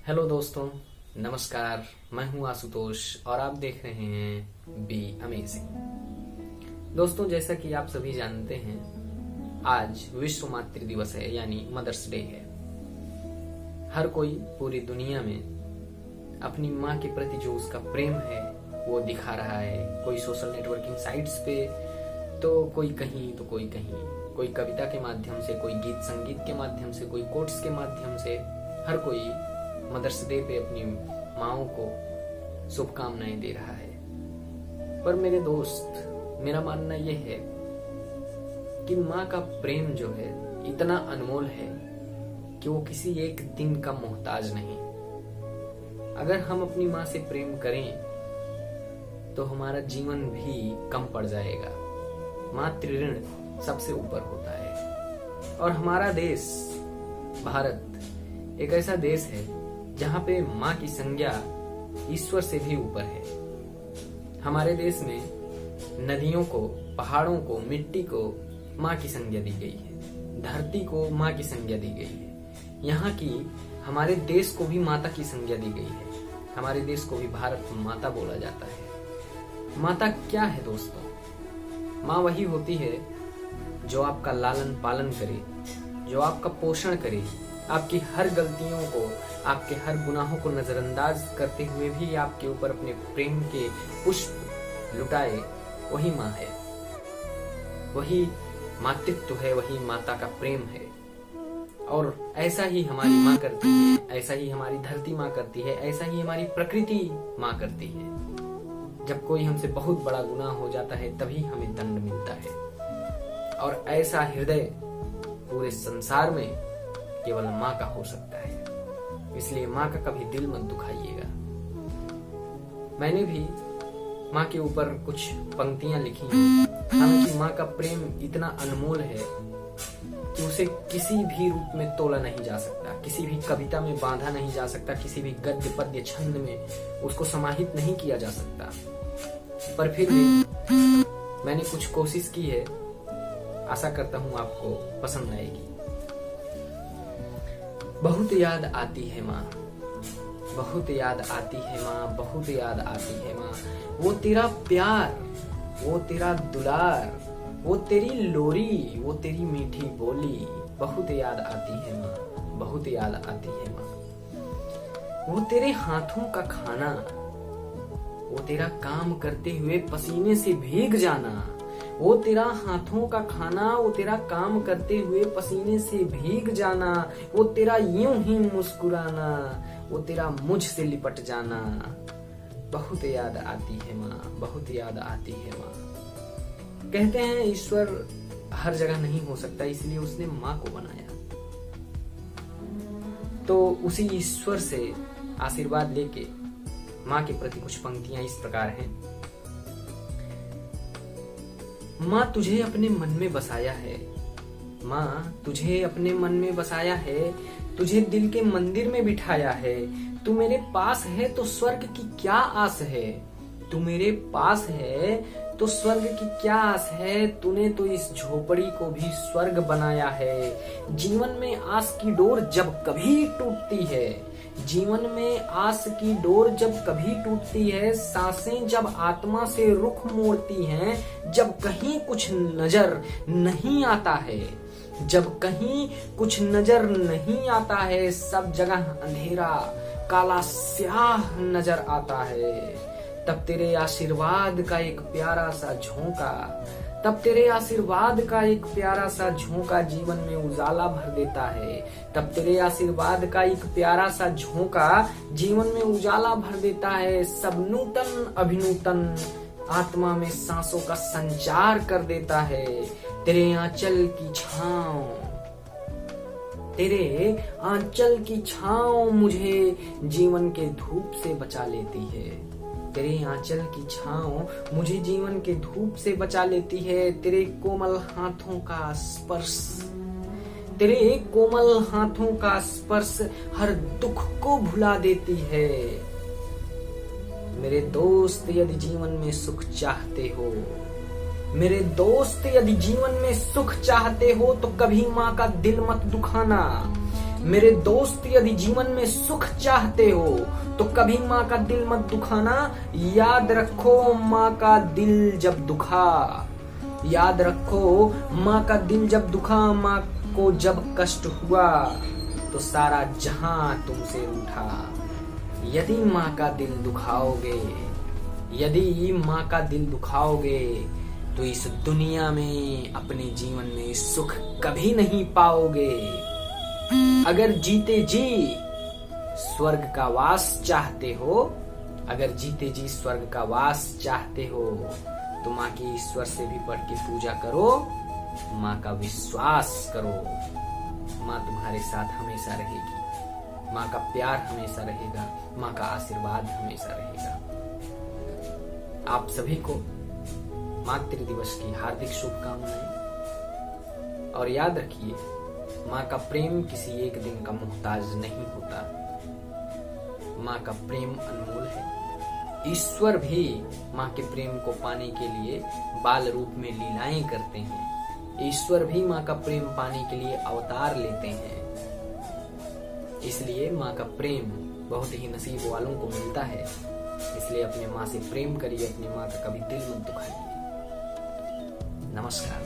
Hello दोस्तों, नमस्कार। मैं हूं आशुतोष और आप देख रहे हैं बी अमेजिंग। दोस्तों, जैसा कि आप सभी जानते हैं, आज विश्व मातृ दिवस है, यानी मदर्स डे है। हर कोई पूरी दुनिया में अपनी माँ के प्रति जो उसका प्रेम है वो दिखा रहा है। कोई सोशल नेटवर्किंग साइट्स पे, तो कोई कहीं तो कोई कहीं, कोई कविता के माध्यम से, कोई गीत संगीत के माध्यम से, कोई कोट्स के माध्यम से, हर कोई मदर्स डे पे अपनी माँओं को शुभकामनाएं दे रहा है। पर मेरे दोस्त, मेरा मानना यह है कि माँ का प्रेम जो है इतना अनमोल है कि वो किसी एक दिन का मोहताज नहीं। अगर हम अपनी माँ से प्रेम करें तो हमारा जीवन भी कम पड़ जाएगा। मातृ ऋण सबसे ऊपर होता है। और हमारा देश भारत एक ऐसा देश है जहाँ पे माँ की संज्ञा ईश्वर से भी ऊपर है। हमारे देश में नदियों को, पहाड़ों को, मिट्टी को माँ की संज्ञा दी गई है, धरती को माँ की संज्ञा दी गई है। यहाँ की हमारे देश को भी माता की संज्ञा दी गई है। हमारे देश को भी भारत माता बोला जाता है। माता क्या है दोस्तों? माँ वही होती है जो आपका लालन पालन करे, जो आपका पोषण करे, आपकी हर गलतियों को, आपके हर गुनाहों को नजरअंदाज करते हुए भी आपके ऊपर अपने प्रेम के पुष्प लुटाए। वही माँ है, वही मातृत्व है, वही माता का प्रेम है। और ऐसा ही हमारी माँ करती है, ऐसा ही हमारी धरती माँ करती है, ऐसा ही हमारी प्रकृति माँ करती है। जब कोई हमसे बहुत बड़ा गुनाह हो जाता है तभी हमें दंड मिलता है। और ऐसा हृदय पूरे संसार में केवल माँ का हो सकता है। इसलिए माँ का कभी दिल मत दुखाइएगा। मैंने भी माँ के ऊपर कुछ पंक्तियां लिखी हैं। हालांकि माँ का प्रेम इतना अनमोल है कि उसे किसी भी रूप में तोला नहीं जा सकता, किसी भी कविता में बांधा नहीं जा सकता, किसी भी गद्य पद्य छंद में उसको समाहित नहीं किया जा सकता। पर फिर भी मैंने कुछ कोशिश की है। आशा करता हूँ आपको पसंद आएगी। बहुत याद आती है माँ, बहुत याद आती है माँ, बहुत याद आती है माँ। वो तेरा प्यार, वो तेरा दुलार, वो तेरी लोरी, वो तेरी मीठी बोली। बहुत याद आती है माँ, बहुत याद आती है माँ। वो तेरे हाथों का खाना, वो तेरा काम करते हुए पसीने से भीग जाना। वो तेरा हाथों का खाना, वो तेरा काम करते हुए पसीने से भीग जाना। वो तेरा यूं ही मुस्कुराना, वो तेरा मुझ से लिपट जाना। बहुत याद आती है माँ, बहुत याद आती है माँ। कहते हैं ईश्वर हर जगह नहीं हो सकता, इसलिए उसने माँ को बनाया। तो उसी ईश्वर से आशीर्वाद लेके माँ के प्रति कुछ पंक्तियां इस प्रकार हैं। माँ तुझे अपने मन में बसाया है, माँ तुझे अपने मन में बसाया है, तुझे दिल के मंदिर में बिठाया है। तू मेरे पास है तो स्वर्ग की क्या आस है, तू मेरे पास है तो स्वर्ग की क्या आस है। तूने तो इस झोपड़ी को भी स्वर्ग बनाया है। जीवन में आस की डोर जब कभी टूटती है, जीवन में आस की डोर जब कभी टूटती है, सांसें जब आत्मा से रुख मोड़ती हैं, जब कहीं कुछ नजर नहीं आता है, जब कहीं कुछ नजर नहीं आता है, सब जगह अंधेरा काला स्याह नजर आता है, तब तेरे आशीर्वाद का एक प्यारा सा झोंका, तब तेरे आशीर्वाद का एक प्यारा सा झोंका जीवन में उजाला भर देता है। तब तेरे आशीर्वाद का एक प्यारा सा झोंका जीवन में उजाला भर देता है। सब नूतन अभिनूतन आत्मा में सांसों का संचार कर देता है। तेरे आंचल की छांव, तेरे आंचल की छांव मुझे जीवन के धूप से बचा लेती है। तेरे आंचल की छांव मुझे जीवन के धूप से बचा लेती है। तेरे कोमल हाथों का स्पर्श, तेरे कोमल हाथों का स्पर्श हर दुख को भुला देती है। मेरे दोस्त यदि जीवन में सुख चाहते हो, मेरे दोस्त यदि जीवन में सुख चाहते हो तो कभी माँ का दिल मत दुखाना। मेरे दोस्त यदि जीवन में सुख चाहते हो तो कभी माँ का दिल मत दुखाना। याद रखो माँ का दिल जब दुखा, याद रखो माँ का दिल जब दुखा, माँ को जब कष्ट हुआ तो सारा जहां तुमसे रूठा। यदि माँ का दिल दुखाओगे, यदि माँ का दिल दुखाओगे तो इस दुनिया में अपने जीवन में सुख कभी नहीं पाओगे। अगर जीते जी स्वर्ग का वास चाहते हो, अगर जीते जी स्वर्ग का वास चाहते हो तो माँ की ईश्वर से भी बढ़ के पूजा करो, माँ का विश्वास करो। माँ तुम्हारे साथ हमेशा रहेगी, माँ का प्यार हमेशा रहेगा, माँ का आशीर्वाद हमेशा रहेगा। आप सभी को मातृ दिवस की हार्दिक शुभकामनाएं। और याद रखिए, माँ का प्रेम किसी एक दिन का मोहताज नहीं होता। माँ का प्रेम अनमोल है। ईश्वर भी माँ के प्रेम को पाने के लिए बाल रूप में लीलाएं करते हैं। ईश्वर भी माँ का प्रेम पाने के लिए अवतार लेते हैं। इसलिए माँ का प्रेम बहुत ही नसीब वालों को मिलता है। इसलिए अपने माँ से प्रेम करिए, अपनी माँ का कभी दिल मत दुखाइए। नमस्कार।